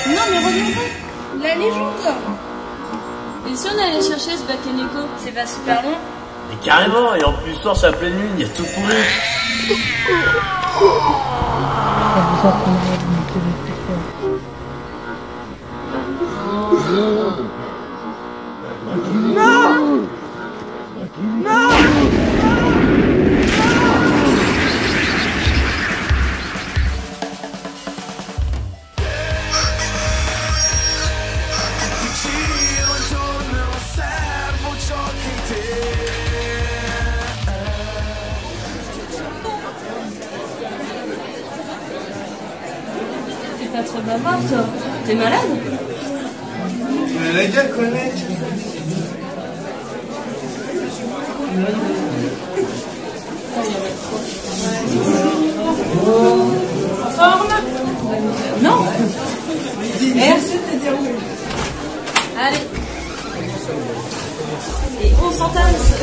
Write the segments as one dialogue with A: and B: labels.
A: Non, mais reviens pas. La légende.
B: Et si on allait chercher ce Bakeneko?
A: C'est pas super long.
C: Mais carrément, et en plus, le soir, c'est à pleine lune, il y a tout pourri.
D: Non! Non!
B: T'es pas très bavard, toi. T'es malade?
D: La gueule, quoi, mec.
A: En forme? Non. Merci de te dire oui.
B: Allez. Et on s'entasse.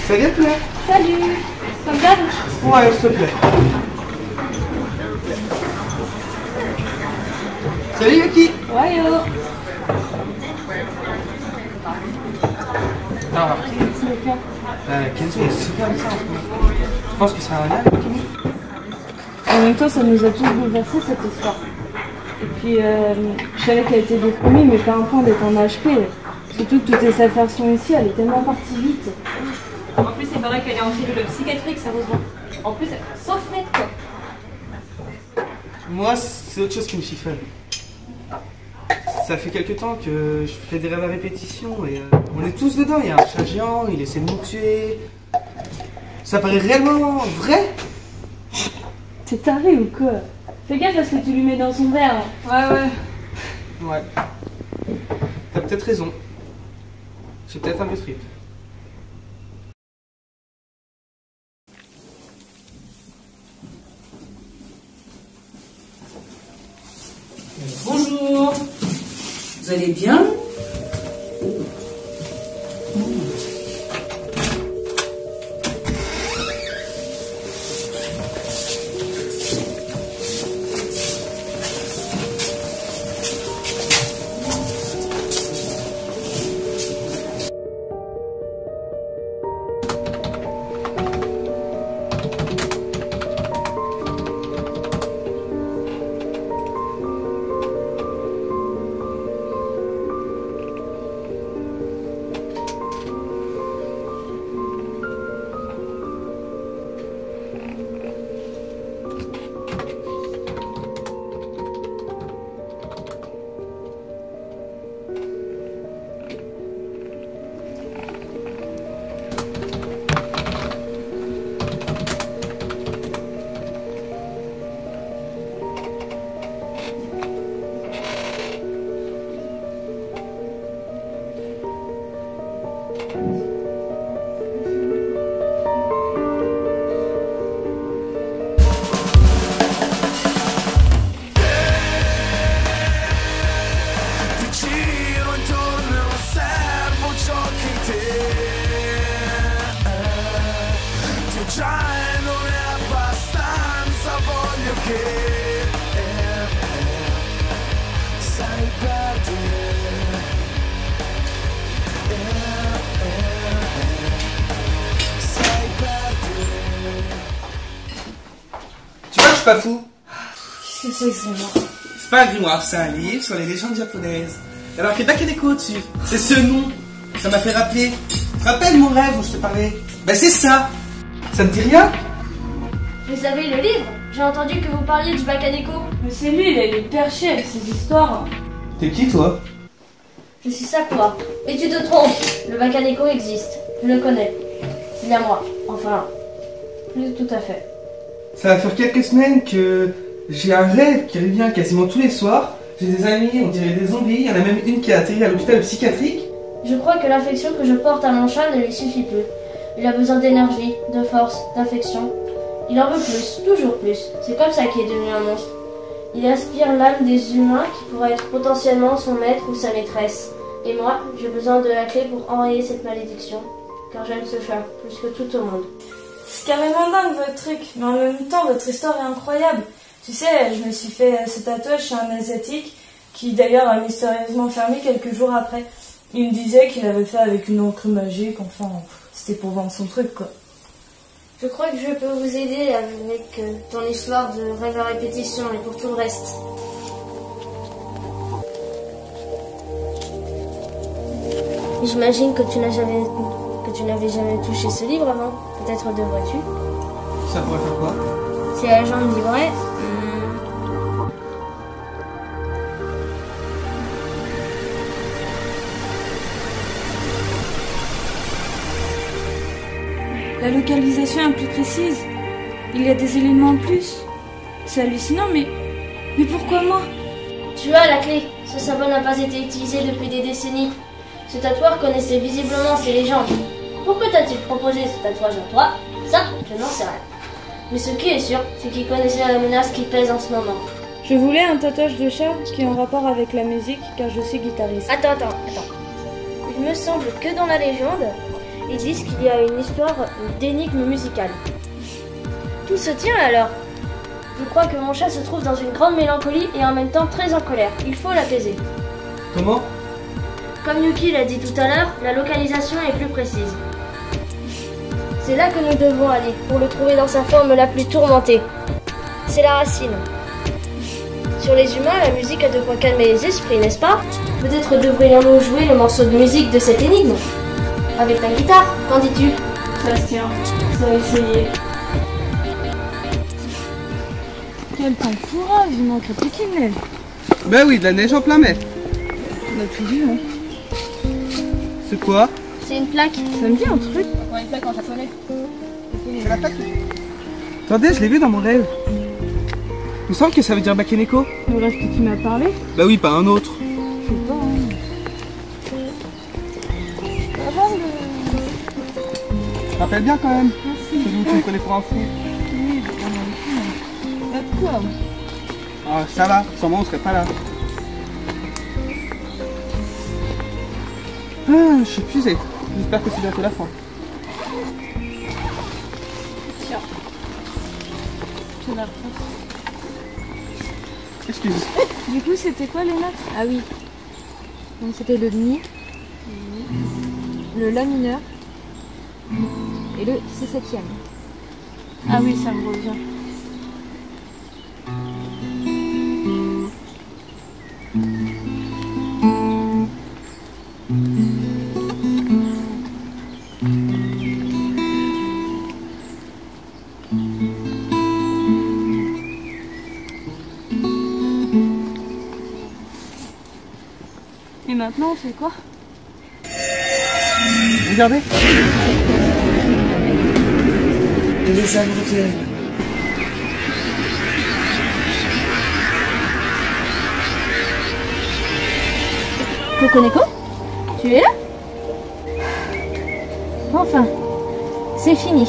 D: Ça vient te plaît?
A: Salut. Comme d'hab.
D: Ouais, s'il te plaît. Salut Yuki.
A: Ouais, yo.
D: Non, Kenzo est super bizarre en ce moment. Tu penses que c'est un lien avec Kimi?
A: En même temps, ça nous a tous bouleversé cette histoire. Et puis, je savais qu'elle était déprimée, mais pas un point d'être en HP. Surtout que toutes ces affaires sont ici, elle est tellement partie vite.
E: En plus, c'est vrai qu'elle est en cellule psychiatrique, sérieusement. En plus, elle est sauf net, quoi.
D: Moi, c'est autre chose qui me chiffonne. Ça fait quelque temps que je fais des rêves à répétition et on est tous dedans. Il y a un chat géant, il essaie de nous tuer. Ça paraît réellement vrai.
A: T'es taré ou quoi? Fais gaffe parce que tu lui mets dans son verre.
E: Ouais.
D: Ouais. T'as peut-être raison. J'ai peut-être un peu trip.
F: Bonjour, vous allez bien?
D: Tu vois, je suis pas fou.
A: Qu'est-ce que c'est que ce grimoire?
D: C'est pas un grimoire, c'est un livre sur les légendes japonaises. Alors qu'il y a Bakeneko dessus. C'est ce nom. Ça m'a fait rappeler. Tu te rappelles mon rêve où je te parlais? Ben c'est ça. Ça te dit rien?
B: Vous avez le livre? J'ai entendu que vous parliez du Bakaneko.
A: Mais c'est lui, il est perché avec ses histoires.
D: T'es qui toi?
B: Je suis Sakura. Et tu te trompes. Le Bakaneko existe. Je le connais. Il est à moi. Enfin, plus tout à fait.
D: Ça va faire quelques semaines que j'ai un rêve qui revient quasiment tous les soirs. J'ai des amis, on dirait des zombies. Il y en a même une qui a atterri à l'hôpital psychiatrique.
B: Je crois que l'affection que je porte à mon chat ne lui suffit plus. Il a besoin d'énergie, de force, d'affection. Il en veut plus, toujours plus. C'est comme ça qu'il est devenu un monstre. Il aspire l'âme des humains qui pourraient être potentiellement son maître ou sa maîtresse. Et moi, j'ai besoin de la clé pour enrayer cette malédiction. Car j'aime ce chat, plus que tout au monde.
A: C'est carrément dingue votre truc, mais en même temps votre histoire est incroyable. Tu sais, je me suis fait ce tatouage chez un asiatique qui d'ailleurs a mystérieusement fermé quelques jours après. Il me disait qu'il avait fait avec une encre magique, enfin c'était pour vendre son truc quoi.
B: Je crois que je peux vous aider avec ton histoire de rêve à répétition et pour tout le reste. J'imagine que tu n'avais jamais touché ce livre avant. Peut-être devrais-tu.
D: Ça pourrait faire quoi?
B: Si la légende dit vrai.
A: La localisation est plus précise. Il y a des éléments en plus. C'est hallucinant, mais pourquoi moi?
B: Tu as la clé. Ce symbole n'a pas été utilisé depuis des décennies. Ce tatoueur connaissait visiblement ces légendes. Pourquoi t'a-t-il proposé ce tatouage à toi? Ça, je n'en sais rien. Mais ce qui est sûr, c'est qu'il connaissait la menace qui pèse en ce moment.
A: Je voulais un tatouage de chat qui est en rapport avec la musique, car je suis guitariste.
B: Attends. Il me semble que dans la légende, ils disent qu'il y a une histoire d'énigme musicale. Tout se tient alors. Je crois que mon chat se trouve dans une grande mélancolie et en même temps très en colère. Il faut l'apaiser.
D: Comment?
B: Comme Yuki l'a dit tout à l'heure, la localisation est plus précise. C'est là que nous devons aller, pour le trouver dans sa forme la plus tourmentée. C'est la racine. Sur les humains, la musique a de quoi calmer les esprits, n'est-ce pas? Peut-être devrions-nous jouer le morceau de musique de cette énigme? Avec ta guitare, qu'en dis-tu?
A: Ça se tient, ça va essayer. Quel temps courage, il manquerait plus qu'une neige.
D: Ben oui, de la neige en plein mai.
A: On a plus vu, hein.
D: C'est quoi?
B: C'est une plaque.
A: Ça me dit un truc.
B: Ouais, une plaque en japonais.
D: C'est la plaque. Attendez, je l'ai vu dans mon rêve. Il me semble que ça veut dire Bakeneko.
A: Le rêve que tu m'as parlé?
D: Bah oui, pas un autre.
A: Je sais pas, hein.
D: Je te rappelle bien quand même.
A: Merci.
D: Celui où tu me prenais pour un fou.
A: Oui, je prends un coup. Pas de quoi.
D: Ah, ça va, sans moi on serait pas là. Ah, je suis épuisé. J'espère que c'est bientôt la fin.
A: Tiens. Je la reprends.
D: Excuse.
A: Du coup, c'était quoi les notes? Ah oui. Donc c'était le mi, le la mineur et le si septième. Ah oui, ça me revient. Et maintenant, on fait quoi?
D: Regardez. Les âmes reviennent.
B: Kokoneko? Tu es là? Enfin, c'est fini.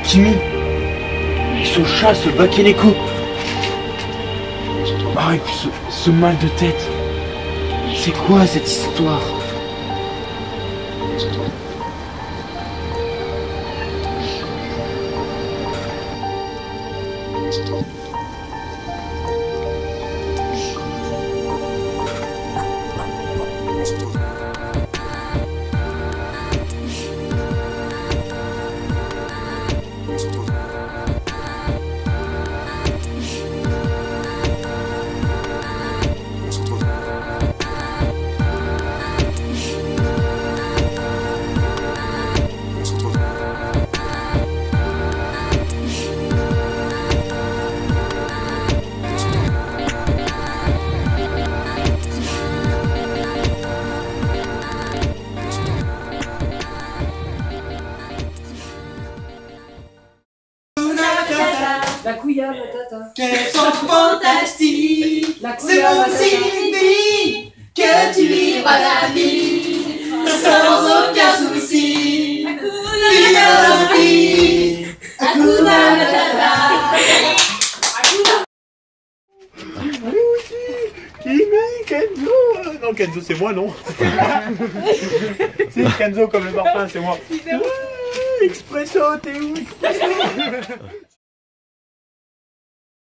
G: Timmy, ce chat se baquait les coups. Ah, et puis ce mal de tête. C'est quoi cette histoire?
F: La couilla matata.
H: Quel chant fantastique.
F: La
H: C'est
F: couilla
H: mon
F: matata.
H: signe que tu vivras ta vie sans aucun souci. Philosophie. Hakuna Matata.
G: Kimi, Kenzo. Non, Kenzo, c'est moi, non. C'est Kenzo comme le parfum, c'est moi. Expresso, t'es où? Expresso.